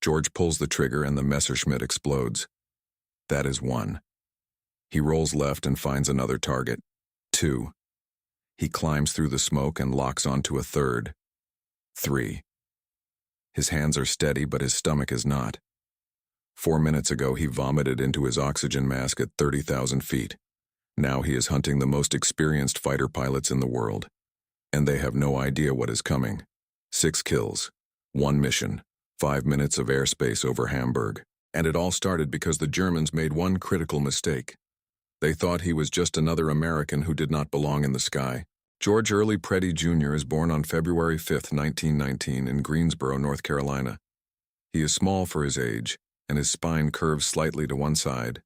George pulls the trigger and the Messerschmitt explodes. That is 1. He rolls left and finds another target. 2. He climbs through the smoke and locks onto a third. 3. His hands are steady, but his stomach is not. 4 minutes ago, he vomited into his oxygen mask at 30,000 feet. Now he is hunting the most experienced fighter pilots in the world. And they have no idea what is coming. 6 kills, 1 mission, 5 minutes of airspace over Hamburg. And it all started because the Germans made one critical mistake. They thought he was just another American who did not belong in the sky. George Early Preddy Jr. is born on February 5, 1919 in Greensboro, North Carolina. He is small for his age, and his spine curves slightly to one side.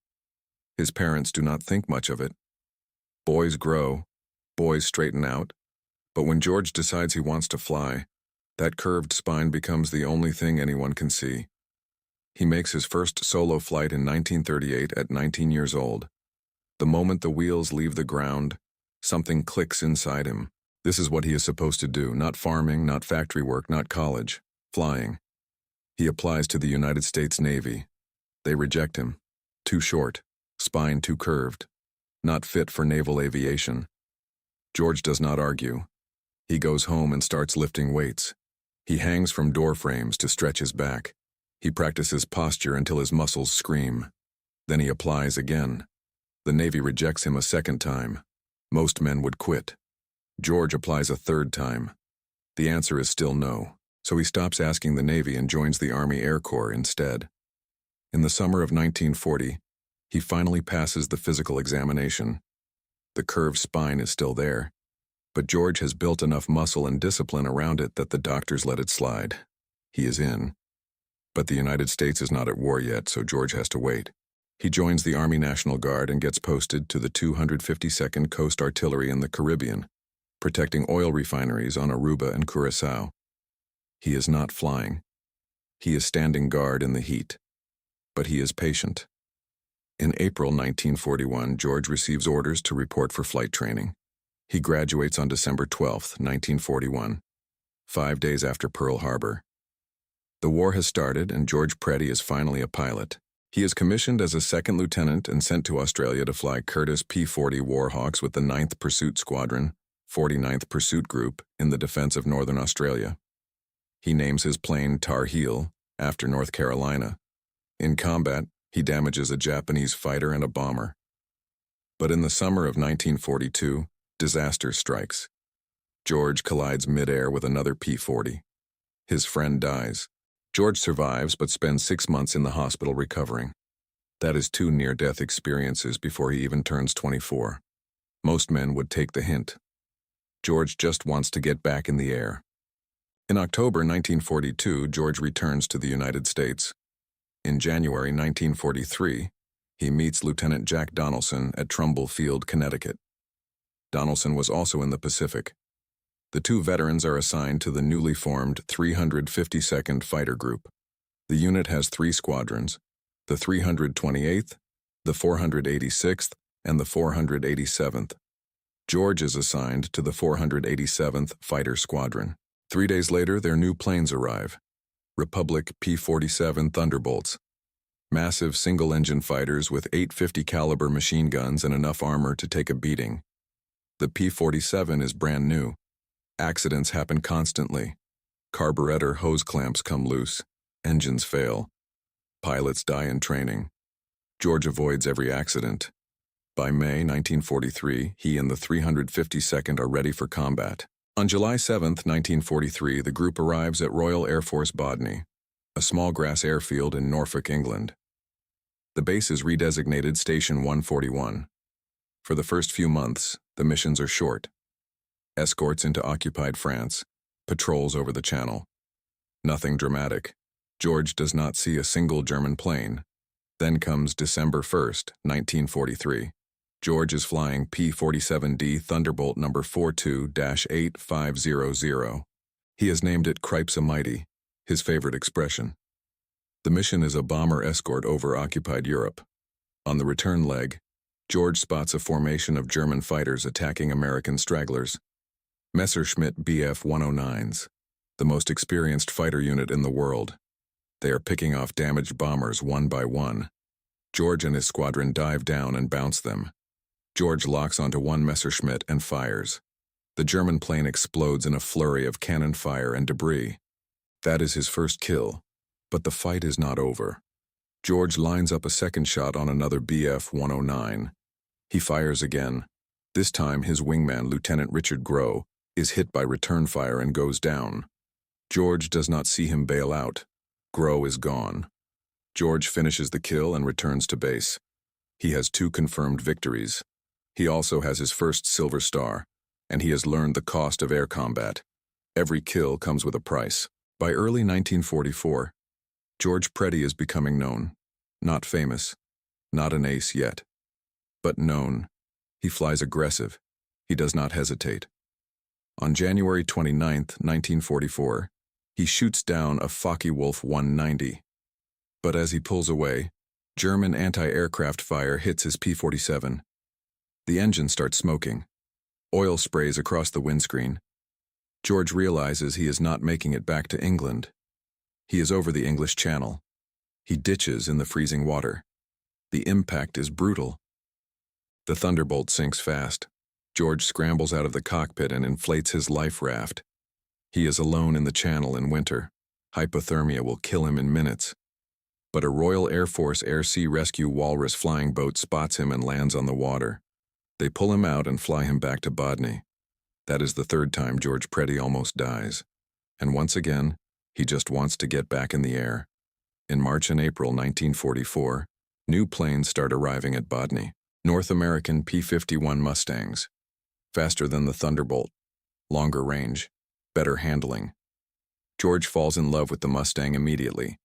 His parents do not think much of it. Boys grow, boys straighten out, but when George decides he wants to fly, that curved spine becomes the only thing anyone can see. He makes his first solo flight in 1938 at 19 years old. The moment the wheels leave the ground, something clicks inside him. This is what he is supposed to do, not farming, not factory work, not college, flying. He applies to the United States Navy. They reject him. Too short, spine too curved, not fit for naval aviation. George does not argue. He goes home and starts lifting weights. He hangs from door frames to stretch his back. He practices posture until his muscles scream. Then he applies again. The Navy rejects him a second time. Most men would quit. George applies a third time. The answer is still no, so he stops asking the Navy and joins the Army Air Corps instead. In the summer of 1940, he finally passes the physical examination. The curved spine is still there, but George has built enough muscle and discipline around it that the doctors let it slide. He is in. But the United States is not at war yet, so George has to wait. He joins the Army National Guard and gets posted to the 252nd Coast Artillery in the Caribbean, protecting oil refineries on Aruba and Curaçao. He is not flying. He is standing guard in the heat. But he is patient. In April 1941, George receives orders to report for flight training. He graduates on December 12, 1941, 5 days after Pearl Harbor. The war has started, and George Preddy is finally a pilot. He is commissioned as a second lieutenant and sent to Australia to fly Curtiss P-40 Warhawks with the 9th Pursuit Squadron, 49th Pursuit Group, in the defense of Northern Australia. He names his plane Tar Heel, after North Carolina. In combat, he damages a Japanese fighter and a bomber. But in the summer of 1942, disaster strikes. George collides midair with another P-40. His friend dies. George survives but spends 6 months in the hospital recovering. That is 2 near-death experiences before he even turns 24. Most men would take the hint. George just wants to get back in the air. In October 1942, George returns to the United States. In January 1943, he meets Lieutenant Jack Donaldson at Trumbull Field, Connecticut. Donaldson was also in the Pacific. The 2 veterans are assigned to the newly formed 352nd Fighter Group. The unit has 3 squadrons, the 328th, the 486th, and the 487th. George is assigned to the 487th Fighter Squadron. 3 days later, their new planes arrive. Republic P-47 Thunderbolts. Massive single-engine fighters with 850 caliber machine guns and enough armor to take a beating. The P-47 is brand new. Accidents happen constantly. Carburetor hose clamps come loose. Engines fail. Pilots die in training. George avoids every accident. By May 1943, he and the 352nd are ready for combat. On July 7, 1943, the group arrives at Royal Air Force Bodney, a small grass airfield in Norfolk, England. The base is redesignated Station 141. For the first few months, the missions are short. Escorts into occupied France, patrols over the Channel. Nothing dramatic. George does not see a single German plane. Then comes December 1st, 1943. George is flying P-47D Thunderbolt No. 42-8500. He has named it Cripes-a-Mighty, his favorite expression. The mission is a bomber escort over occupied Europe. On the return leg, George spots a formation of German fighters attacking American stragglers. Messerschmitt Bf-109s, the most experienced fighter unit in the world. They are picking off damaged bombers one by one. George and his squadron dive down and bounce them. George locks onto one Messerschmitt and fires. The German plane explodes in a flurry of cannon fire and debris. That is his first kill, but the fight is not over. George lines up a second shot on another Bf-109. He fires again. This time his wingman, Lieutenant Richard Grow, is hit by return fire and goes down. George does not see him bail out. Grow is gone. George finishes the kill and returns to base. He has 2 confirmed victories. He also has his first Silver Star, and he has learned the cost of air combat. Every kill comes with a price. By early 1944, George Preddy is becoming known. Not famous, not an ace yet, but known. He flies aggressive. He does not hesitate. On January 29, 1944, he shoots down a Focke-Wulf 190. But as he pulls away, German anti-aircraft fire hits his P-47. The engine starts smoking. Oil sprays across the windscreen. George realizes he is not making it back to England. He is over the English Channel. He ditches in the freezing water. The impact is brutal. The Thunderbolt sinks fast. George scrambles out of the cockpit and inflates his life raft. He is alone in the channel in winter. Hypothermia will kill him in minutes. But a Royal Air Force Air-Sea Rescue Walrus flying boat spots him and lands on the water. They pull him out and fly him back to Bodny. That is the 3rd time George Preddy almost dies. And once again, he just wants to get back in the air. In March and April 1944, new planes start arriving at Bodny. North American P-51 Mustangs. Faster than the Thunderbolt. Longer range. Better handling. George falls in love with the Mustang immediately.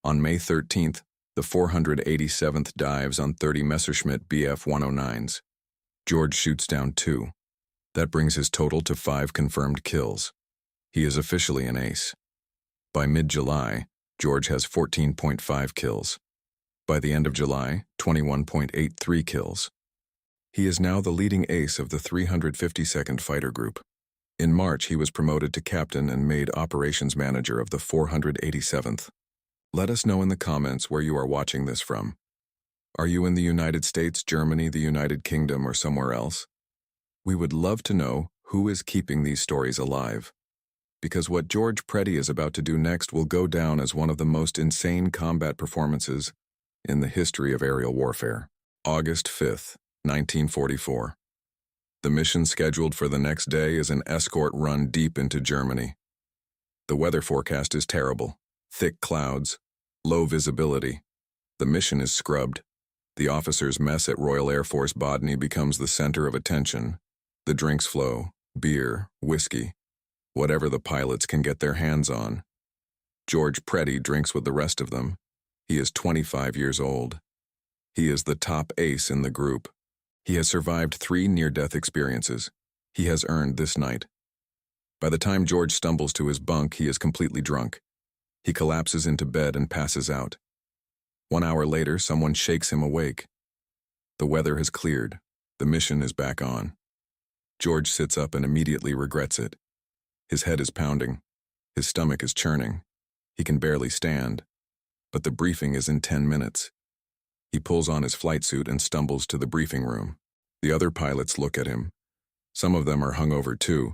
On May 13th, the 487th dives on 30 Messerschmitt Bf-109s. George shoots down 2. That brings his total to 5 confirmed kills. He is officially an ace. By mid-July, George has 14.5 kills. By the end of July, 21.83 kills. He is now the leading ace of the 352nd Fighter Group. In March, he was promoted to captain and made operations manager of the 487th. Let us know in the comments where you are watching this from. Are you in the United States, Germany, the United Kingdom, or somewhere else? We would love to know who is keeping these stories alive. Because what George Preddy is about to do next will go down as one of the most insane combat performances in the history of aerial warfare. August 5th, 1944. The mission scheduled for the next day is an escort run deep into Germany. The weather forecast is terrible. Thick clouds, low visibility. The mission is scrubbed. The officers' mess at Royal Air Force Bodny becomes the center of attention. The drinks flow, beer, whiskey, whatever the pilots can get their hands on. George Preddy drinks with the rest of them. He is 25 years old. He is the top ace in the group. He has survived 3 near-death experiences. He has earned this night. By the time George stumbles to his bunk, he is completely drunk. He collapses into bed and passes out. 1 hour later, someone shakes him awake. The weather has cleared. The mission is back on. George sits up and immediately regrets it. His head is pounding. His stomach is churning. He can barely stand. But the briefing is in 10 minutes. He pulls on his flight suit and stumbles to the briefing room. The other pilots look at him. Some of them are hungover too,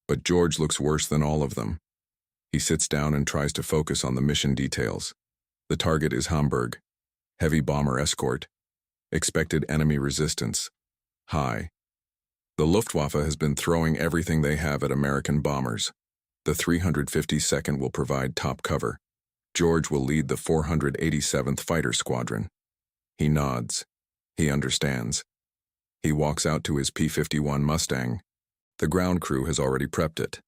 but George looks worse than all of them. He sits down and tries to focus on the mission details. The target is Hamburg. Heavy bomber escort. Expected enemy resistance. High. The Luftwaffe has been throwing everything they have at American bombers. The 352nd will provide top cover. George will lead the 487th Fighter Squadron. He nods. He understands. He walks out to his P-51 Mustang. The ground crew has already prepped it.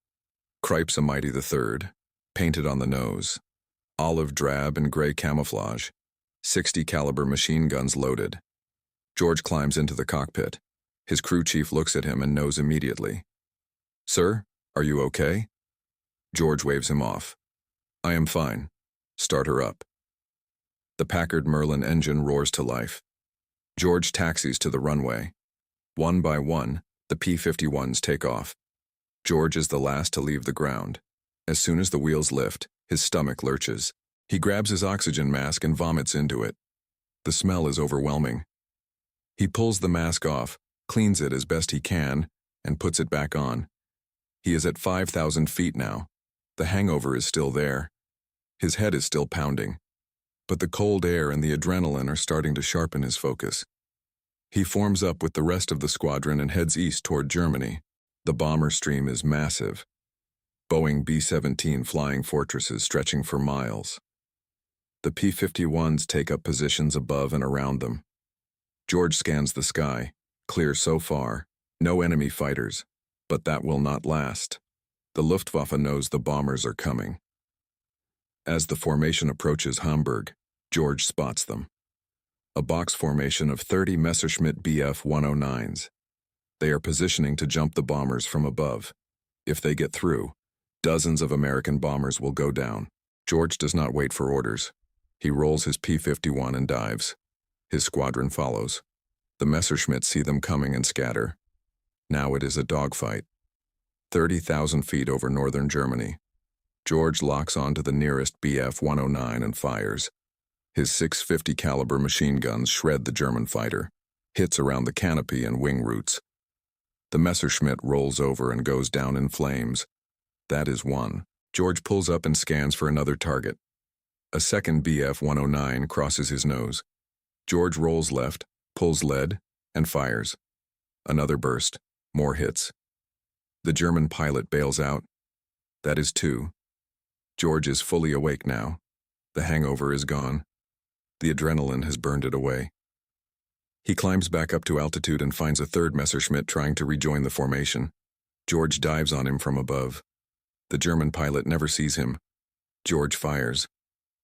Cripes a Mighty III, painted on the nose. Olive drab and gray camouflage. 60 caliber machine guns loaded. George climbs into the cockpit. His crew chief looks at him and knows immediately. "Sir, are you okay?" George waves him off. "I am fine. Start her up." The Packard Merlin engine roars to life. George taxis to the runway. One by one, the P-51s take off. George is the last to leave the ground. As soon as the wheels lift, his stomach lurches. He grabs his oxygen mask and vomits into it. The smell is overwhelming. He pulls the mask off, cleans it as best he can, and puts it back on. He is at 5,000 feet now. The hangover is still there. His head is still pounding. But the cold air and the adrenaline are starting to sharpen his focus. He forms up with the rest of the squadron and heads east toward Germany. The bomber stream is massive. Boeing B-17 flying fortresses stretching for miles. The P-51s take up positions above and around them. George scans the sky. Clear so far. No enemy fighters. But that will not last. The Luftwaffe knows the bombers are coming. As the formation approaches Hamburg, George spots them. A box formation of 30 Messerschmitt Bf-109s. They are positioning to jump the bombers from above. If they get through, dozens of American bombers will go down. George does not wait for orders. He rolls his P-51 and dives. His squadron follows. The Messerschmitts see them coming and scatter. Now it is a dogfight. 30,000 feet over northern Germany. George locks onto the nearest Bf-109 and fires. His 650 caliber machine guns shred the German fighter, hits around the canopy and wing roots. The Messerschmitt rolls over and goes down in flames. That is one. George pulls up and scans for another target. A second Bf-109 crosses his nose. George rolls left, pulls lead, and fires. Another burst. More hits. The German pilot bails out. That is two. George is fully awake now. The hangover is gone. The adrenaline has burned it away. He climbs back up to altitude and finds a third Messerschmitt trying to rejoin the formation. George dives on him from above. The German pilot never sees him. George fires.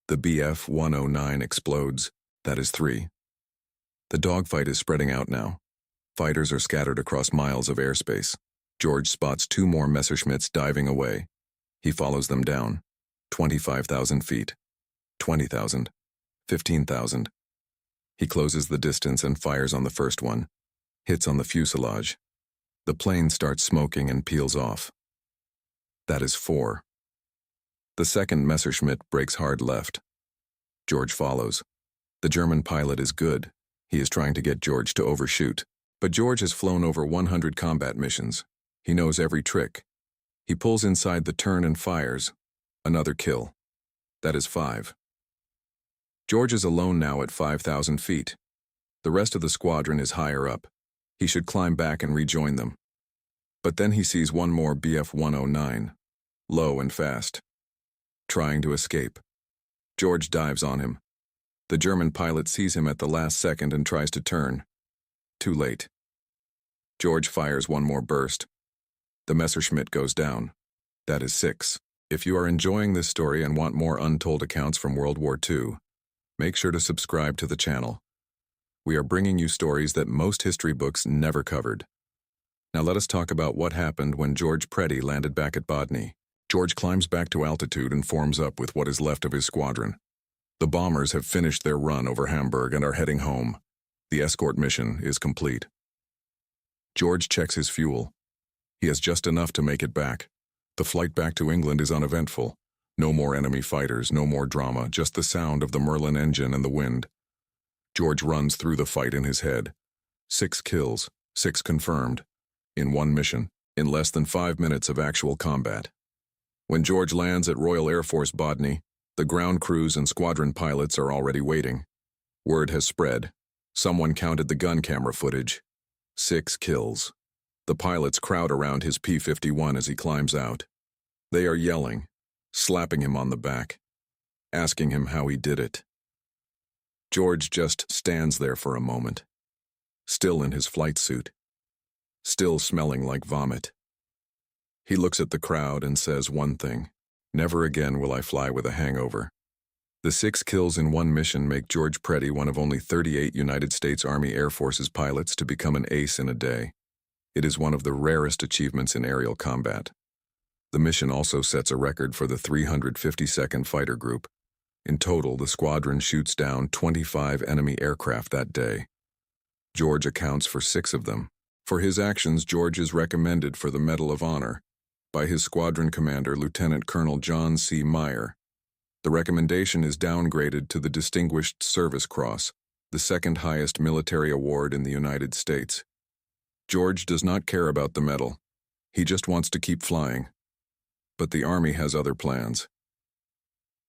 The Bf-109 explodes. That is three. The dogfight is spreading out now. Fighters are scattered across miles of airspace. George spots two more Messerschmitts diving away. He follows them down. 25,000 feet. 20,000. 15,000. He closes the distance and fires on the first one. Hits on the fuselage. The plane starts smoking and peels off. That is four. The second Messerschmitt breaks hard left. George follows. The German pilot is good. He is trying to get George to overshoot. But George has flown over 100 combat missions. He knows every trick. He pulls inside the turn and fires. Another kill. That is five. George is alone now at 5,000 feet. The rest of the squadron is higher up. He should climb back and rejoin them. But then he sees one more Bf-109, low and fast, trying to escape. George dives on him. The German pilot sees him at the last second and tries to turn. Too late. George fires one more burst. The Messerschmitt goes down. That is six. If you are enjoying this story and want more untold accounts from World War II, make sure to subscribe to the channel. We are bringing you stories that most history books never covered. Now let us talk about what happened when George Preddy landed back at Bodny. George climbs back to altitude and forms up with what is left of his squadron. The bombers have finished their run over Hamburg and are heading home. The escort mission is complete. George checks his fuel. He has just enough to make it back. The flight back to England is uneventful. No more enemy fighters, no more drama, just the sound of the Merlin engine and the wind. George runs through the fight in his head. 6 kills, 6 confirmed, in one mission, in less than 5 minutes of actual combat. When George lands at Royal Air Force Bodny, the ground crews and squadron pilots are already waiting. Word has spread. Someone counted the gun camera footage. 6 kills. The pilots crowd around his P-51 as he climbs out. They are yelling, slapping him on the back, asking him how he did it. George just stands there for a moment, still in his flight suit, still smelling like vomit. He looks at the crowd and says one thing: never again will I fly with a hangover. The 6 kills in one mission make George Preddy one of only 38 United States Army Air Forces pilots to become an ace in a day. It is one of the rarest achievements in aerial combat. The mission also sets a record for the 352nd Fighter Group. In total, the squadron shoots down 25 enemy aircraft that day. George accounts for 6 of them. For his actions, George is recommended for the Medal of Honor by his squadron commander, Lieutenant Colonel John C. Meyer. The recommendation is downgraded to the Distinguished Service Cross, the second highest military award in the United States. George does not care about the medal. He just wants to keep flying. But the Army has other plans.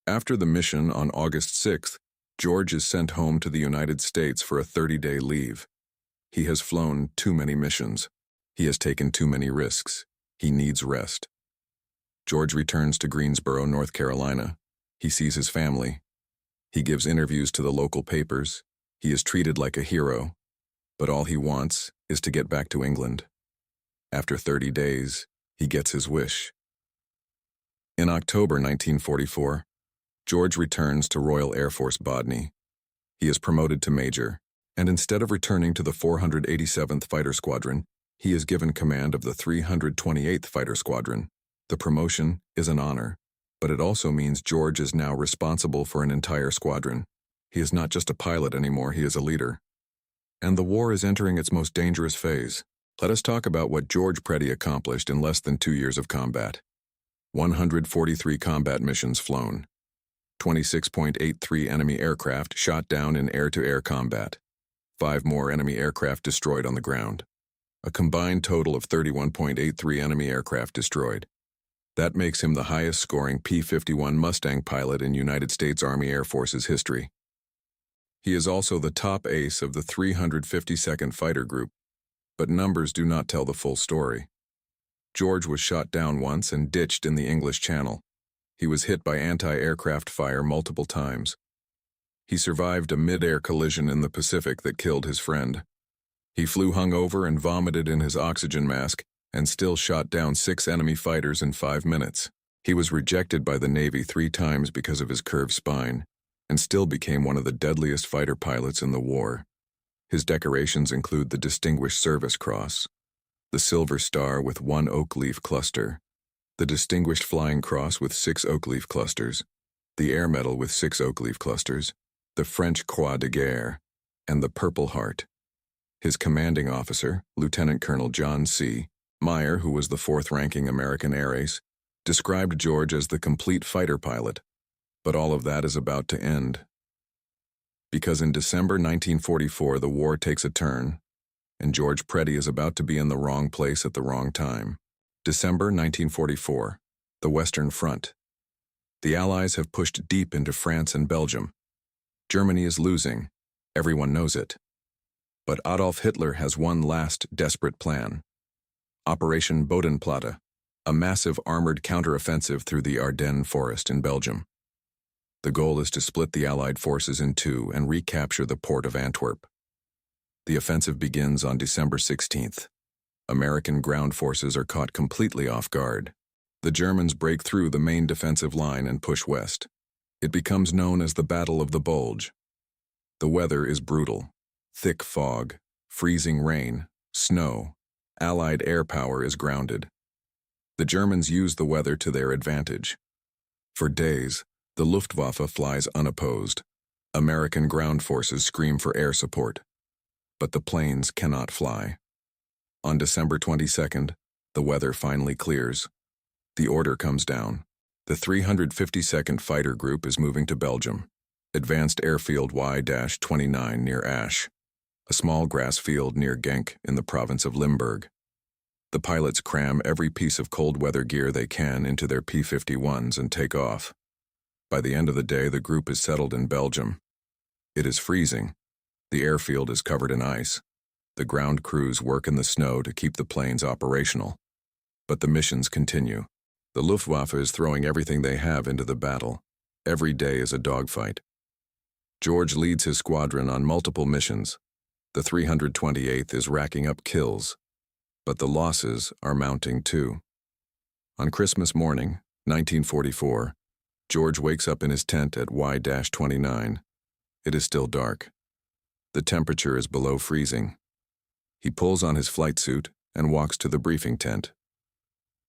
After the mission on August 6th, George is sent home to the United States for a 30-day leave. He has flown too many missions. He has taken too many risks. He needs rest. George returns to Greensboro, North Carolina. He sees his family. He gives interviews to the local papers. He is treated like a hero. But all he wants is to get back to England. After 30 days, he gets his wish. In October 1944, George returns to Royal Air Force Bodney. He is promoted to major, and instead of returning to the 487th Fighter Squadron, he is given command of the 328th Fighter Squadron. The promotion is an honor, but it also means George is now responsible for an entire squadron. He is not just a pilot anymore, he is a leader. And the war is entering its most dangerous phase. Let us talk about what George Preddy accomplished in less than 2 years of combat. 143 combat missions flown. 26.83 enemy aircraft shot down in air-to-air combat. 5 more enemy aircraft destroyed on the ground. A combined total of 31.83 enemy aircraft destroyed. That makes him the highest-scoring P-51 Mustang pilot in United States Army Air Force's history. He is also the top ace of the 352nd Fighter Group, but numbers do not tell the full story. George was shot down once and ditched in the English Channel. He was hit by anti-aircraft fire multiple times. He survived a mid-air collision in the Pacific that killed his friend. He flew hungover and vomited in his oxygen mask and still shot down 6 enemy fighters in 5 minutes. He was rejected by the Navy 3 times because of his curved spine, and still became one of the deadliest fighter pilots in the war. His decorations include the Distinguished Service Cross, the Silver Star with 1 oak leaf cluster, the Distinguished Flying Cross with 6 oak leaf clusters, the Air Medal with 6 oak leaf clusters, the French Croix de Guerre, and the Purple Heart. His commanding officer, Lieutenant Colonel John C. Meyer, who was the 4th-ranking American air ace, described George as the complete fighter pilot. But all of that is about to end. Because in December 1944, the war takes a turn, and George Preddy is about to be in the wrong place at the wrong time. December 1944, the Western Front. The Allies have pushed deep into France and Belgium. Germany is losing. Everyone knows it. But Adolf Hitler has one last desperate plan. Operation Bodenplatte, a massive armored counteroffensive through the Ardennes forest in Belgium. The goal is to split the Allied forces in 2 and recapture the port of Antwerp. The offensive begins on December 16th. American ground forces are caught completely off guard. The Germans break through the main defensive line and push west. It becomes known as the Battle of the Bulge. The weather is brutal. Thick fog, freezing rain, snow. Allied air power is grounded. The Germans use the weather to their advantage. For days, the Luftwaffe flies unopposed. American ground forces scream for air support. But the planes cannot fly. On December 22nd, the weather finally clears. The order comes down. The 352nd Fighter Group is moving to Belgium. Advanced Airfield Y-29 near Asch, a small grass field near Genk in the province of Limburg. The pilots cram every piece of cold weather gear they can into their P-51s and take off. By the end of the day, the group is settled in Belgium. It is freezing. The airfield is covered in ice. The ground crews work in the snow to keep the planes operational. But the missions continue. The Luftwaffe is throwing everything they have into the battle. Every day is a dogfight. George leads his squadron on multiple missions. The 328th is racking up kills. But the losses are mounting too. On Christmas morning, 1944, George wakes up in his tent at Y-29. It is still dark. The temperature is below freezing. He pulls on his flight suit and walks to the briefing tent.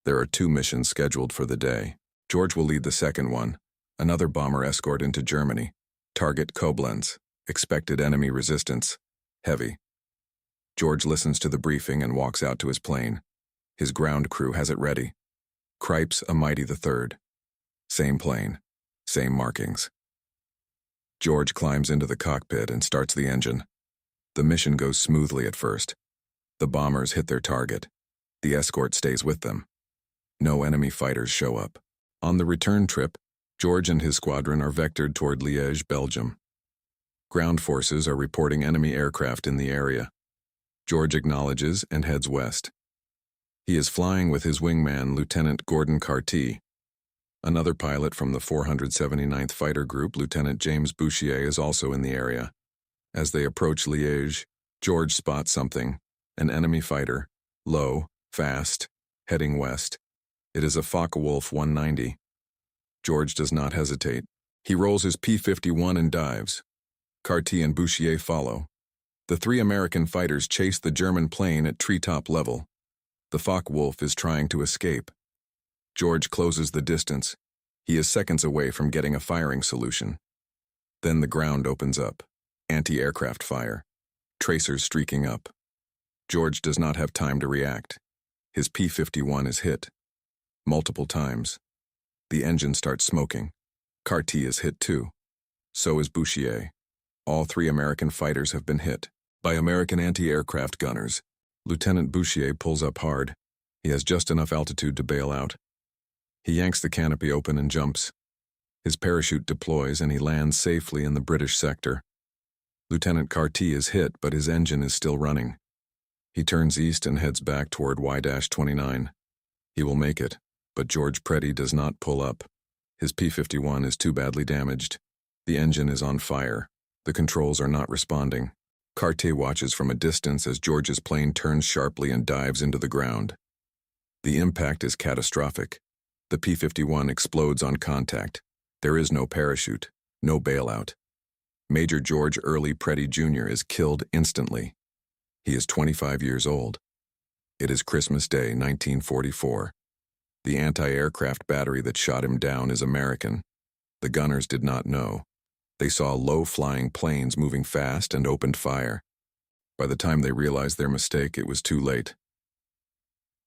There are 2 missions scheduled for the day. George will lead the second one, another bomber escort into Germany. Target Koblenz. Expected enemy resistance. Heavy. George listens to the briefing and walks out to his plane. His ground crew has it ready. Cripes, a Mighty III. Same plane. Same markings. George climbs into the cockpit and starts the engine. The mission goes smoothly at first. The bombers hit their target. The escort stays with them. No enemy fighters show up. On the return trip, George and his squadron are vectored toward Liège, Belgium. Ground forces are reporting enemy aircraft in the area. George acknowledges and heads west. He is flying with his wingman, Lieutenant Gordon Carty. Another pilot from the 479th Fighter Group, Lieutenant James Bouchier, is also in the area. As they approach Liège, George spots something, an enemy fighter, low, fast, heading west. It is a Focke-Wulf 190. George does not hesitate. He rolls his P-51 and dives. Carty and Bouchier follow. The three American fighters chase the German plane at treetop level. The Focke-Wulf is trying to escape. George closes the distance. He is seconds away from getting a firing solution. Then the ground opens up. Anti-aircraft fire. Tracers streaking up. George does not have time to react. His P-51 is hit. Multiple times. The engine starts smoking. Carty is hit too. So is Bouchier. All three American fighters have been hit by American anti-aircraft gunners. Lieutenant Bouchier pulls up hard. He has just enough altitude to bail out. He yanks the canopy open and jumps. His parachute deploys and he lands safely in the British sector. Lieutenant Carty is hit, but his engine is still running. He turns east and heads back toward Y-29. He will make it, but George Preddy does not pull up. His P-51 is too badly damaged. The engine is on fire. The controls are not responding. Carty watches from a distance as George's plane turns sharply and dives into the ground. The impact is catastrophic. The P-51 explodes on contact. There is no parachute, no bailout. Major George Early Preddy Jr. is killed instantly. He is 25 years old. It is Christmas Day, 1944. The anti-aircraft battery that shot him down is American. The gunners did not know. They saw low-flying planes moving fast and opened fire. By the time they realized their mistake, it was too late.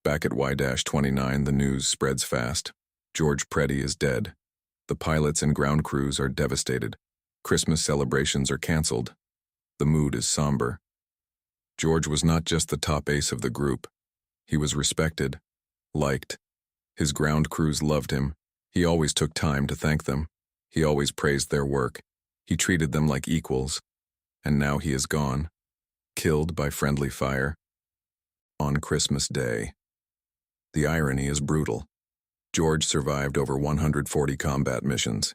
Back at Y-29, the news spreads fast. George Preddy is dead. The pilots and ground crews are devastated. Christmas celebrations are canceled. The mood is somber. George was not just the top ace of the group. He was respected, liked. His ground crews loved him. He always took time to thank them. He always praised their work. He treated them like equals. And now he is gone, killed by friendly fire. On Christmas Day. The irony is brutal. George survived over 140 combat missions.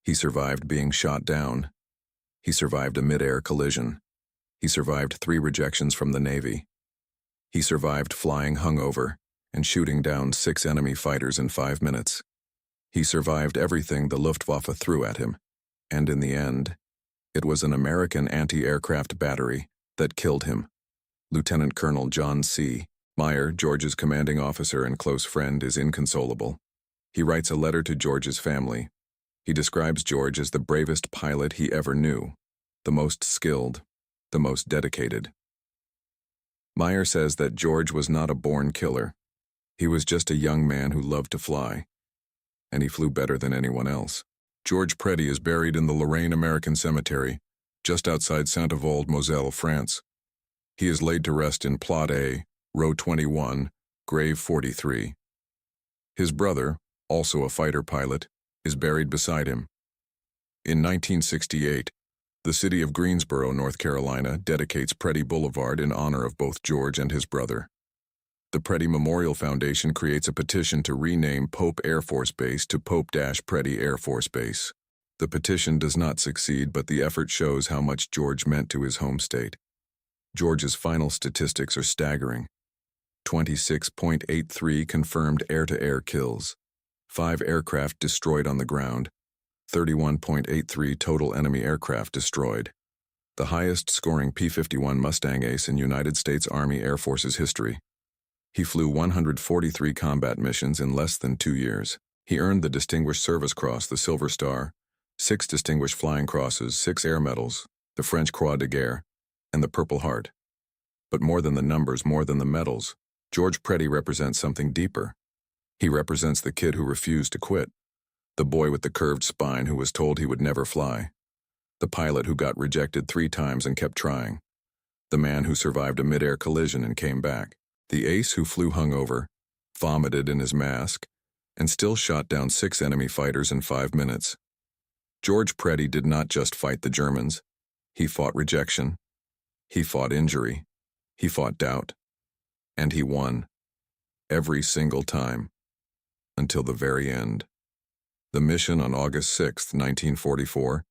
He survived being shot down. He survived a mid-air collision. He survived 3 rejections from the Navy. He survived flying hungover and shooting down 6 enemy fighters in 5 minutes. He survived everything the Luftwaffe threw at him. And in the end, it was an American anti-aircraft battery that killed him. Lieutenant Colonel John C. Meyer, George's commanding officer and close friend, is inconsolable. He writes a letter to George's family. He describes George as the bravest pilot he ever knew, the most skilled, the most dedicated. Meyer says that George was not a born killer. He was just a young man who loved to fly, and he flew better than anyone else. George Preddy is buried in the Lorraine American Cemetery, just outside Saint-Avold, Moselle, France. He is laid to rest in Plot A, Row 21, Grave 43. His brother, also a fighter pilot, is buried beside him. In 1968, the city of Greensboro, North Carolina, dedicates Preddy Boulevard in honor of both George and his brother. The Preddy Memorial Foundation creates a petition to rename Pope Air Force Base to Pope-Preddy Air Force Base. The petition does not succeed, but the effort shows how much George meant to his home state. George's final statistics are staggering. 26.83 confirmed air-to-air kills, 5 aircraft destroyed on the ground, 31.83 total enemy aircraft destroyed. The highest-scoring P-51 Mustang ace in United States Army Air Force's history. He flew 143 combat missions in less than 2 years. He earned the Distinguished Service Cross, the Silver Star, 6 Distinguished Flying Crosses, 6 Air Medals, the French Croix de Guerre, and the Purple Heart. But more than the numbers, more than the medals, George Preddy represents something deeper. He represents the kid who refused to quit, The boy with the curved spine who was told he would never fly. The pilot who got rejected 3 times and kept trying. The man who survived a mid-air collision and came back. The ace who flew hungover, vomited in his mask, and still shot down 6 enemy fighters in 5 minutes. George Preddy did not just fight the Germans. He fought rejection. He fought injury. He fought doubt. And he won. Every single time. Until the very end. The mission on August 6, 1944,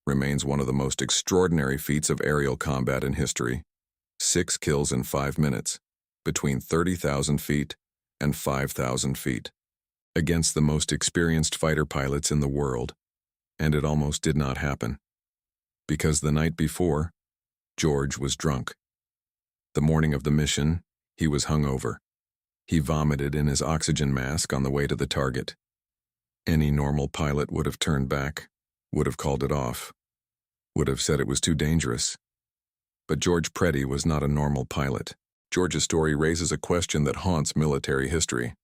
remains one of the most extraordinary feats of aerial combat in history. 6 kills in 5 minutes, between 30,000 feet and 5,000 feet, against the most experienced fighter pilots in the world. And it almost did not happen. Because the night before, George was drunk. The morning of the mission, he was hungover. He vomited in his oxygen mask on the way to the target. Any normal pilot would have turned back, would have called it off, would have said it was too dangerous. But George Preddy was not a normal pilot. George's story raises a question that haunts military history.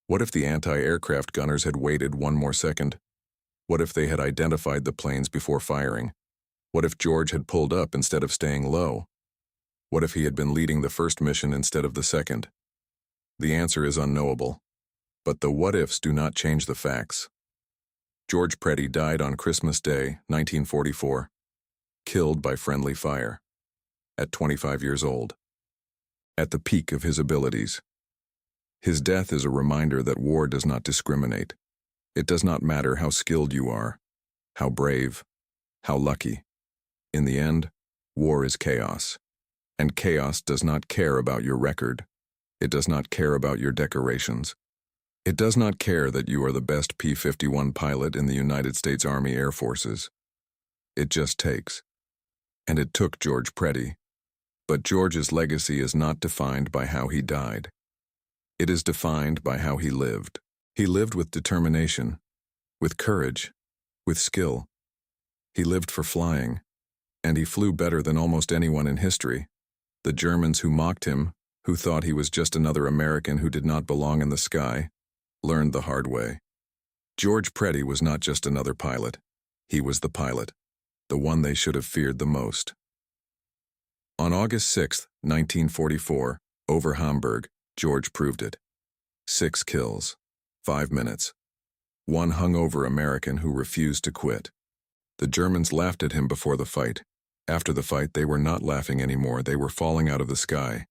What if the anti-aircraft gunners had waited 1 more second? What if they had identified the planes before firing? What if George had pulled up instead of staying low? What if he had been leading the first mission instead of the second? The answer is unknowable. But the what-ifs do not change the facts. George Preddy died on Christmas Day, 1944, killed by friendly fire, at 25 years old, at the peak of his abilities. His death is a reminder that war does not discriminate. It does not matter how skilled you are, how brave, how lucky. In the end, war is chaos. And chaos does not care about your record. It does not care about your decorations. It does not care that you are the best P-51 pilot in the United States Army Air Forces. It just takes. And it took George Preddy. But George's legacy is not defined by how he died. It is defined by how he lived. He lived with determination, with courage, with skill. He lived for flying, and he flew better than almost anyone in history. The Germans who mocked him, who thought he was just another American who did not belong in the sky, learned the hard way. George Preddy was not just another pilot. He was the pilot, the one they should have feared the most. On August 6, 1944, over Hamburg, George proved it. 6 kills, 5 minutes. 1 hungover American who refused to quit. The Germans laughed at him before the fight. After the fight, they were not laughing anymore. They were falling out of the sky.